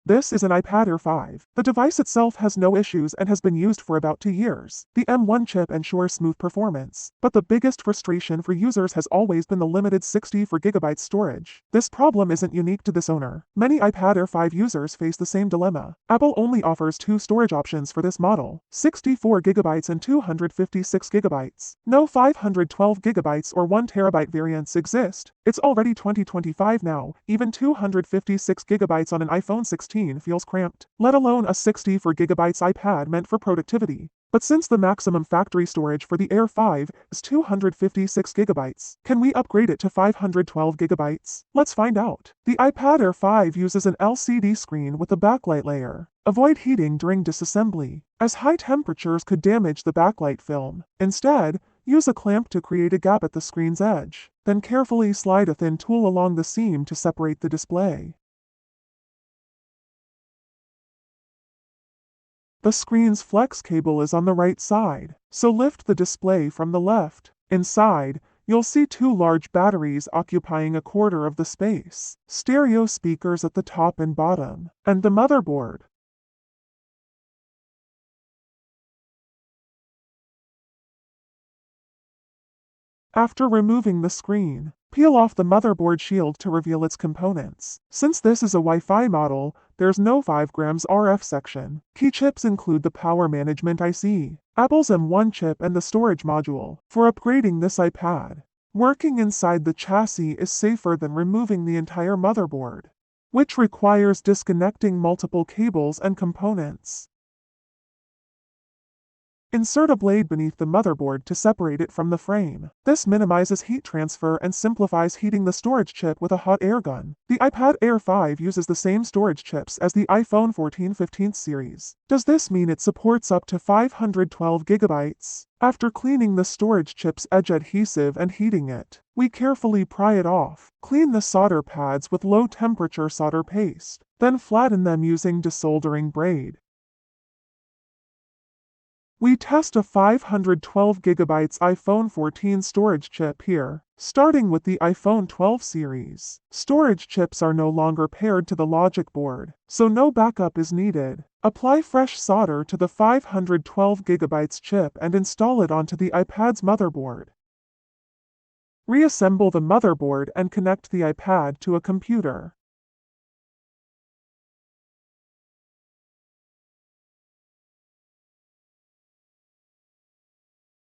This is an iPad Air 5. The device itself has no issues and has been used for about 2 years. The M1 chip ensures smooth performance, but the biggest frustration for users has always been the limited 64GB storage. This problem isn't unique to this owner. Many iPad Air 5 users face the same dilemma. Apple only offers 2 storage options for this model: 64GB and 256GB. No 512GB or 1TB variants exist. It's already 2025 now. Even 256GB on an iPhone 16 feels cramped, let alone a 64GB iPad meant for productivity. But since the maximum factory storage for the Air 5 is 256GB, can we upgrade it to 512GB? Let's find out. The iPad Air 5 uses an LCD screen with a backlight layer. Avoid heating during disassembly, as high temperatures could damage the backlight film. Instead, use a clamp to create a gap at the screen's edge. Then carefully slide a thin tool along the seam to separate the display. The screen's flex cable is on the right side, so lift the display from the left. Inside, you'll see 2 large batteries occupying 1/4 of the space, stereo speakers at the top and bottom, and the motherboard. After removing the screen, peel off the motherboard shield to reveal its components. Since this is a Wi-Fi model, there's no 5 grams RF section. Key chips include the power management IC, Apple's M1 chip, and the storage module. For upgrading this iPad, working inside the chassis is safer than removing the entire motherboard, which requires disconnecting multiple cables and components. Insert a blade beneath the motherboard to separate it from the frame. This minimizes heat transfer and simplifies heating the storage chip with a hot air gun. The iPad Air 5 uses the same storage chips as the iPhone 14 15th series. Does this mean it supports up to 512GB? After cleaning the storage chip's edge adhesive and heating it, we carefully pry it off. Clean the solder pads with low-temperature solder paste, then flatten them using desoldering braid. We test a 512GB iPhone 14 storage chip here. Starting with the iPhone 12 series, storage chips are no longer paired to the logic board, so no backup is needed. Apply fresh solder to the 512GB chip and install it onto the iPad's motherboard. Reassemble the motherboard and connect the iPad to a computer.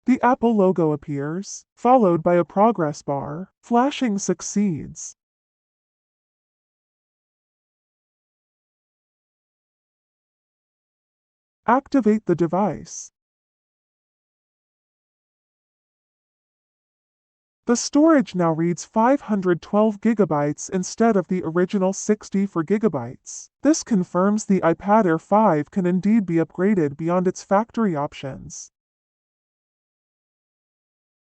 The Apple logo appears, followed by a progress bar. Flashing succeeds. Activate the device. The storage now reads 512GB instead of the original 64GB. This confirms the iPad Air 5 can indeed be upgraded beyond its factory options.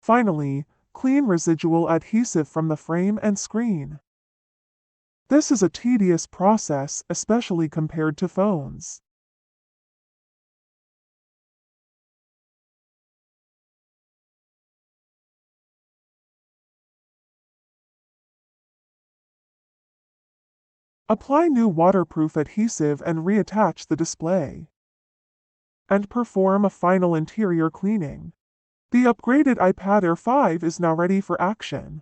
Finally, clean residual adhesive from the frame and screen. This is a tedious process, especially compared to phones. Apply new waterproof adhesive and reattach the display. And perform a final interior cleaning. The upgraded iPad Air 5 is now ready for action.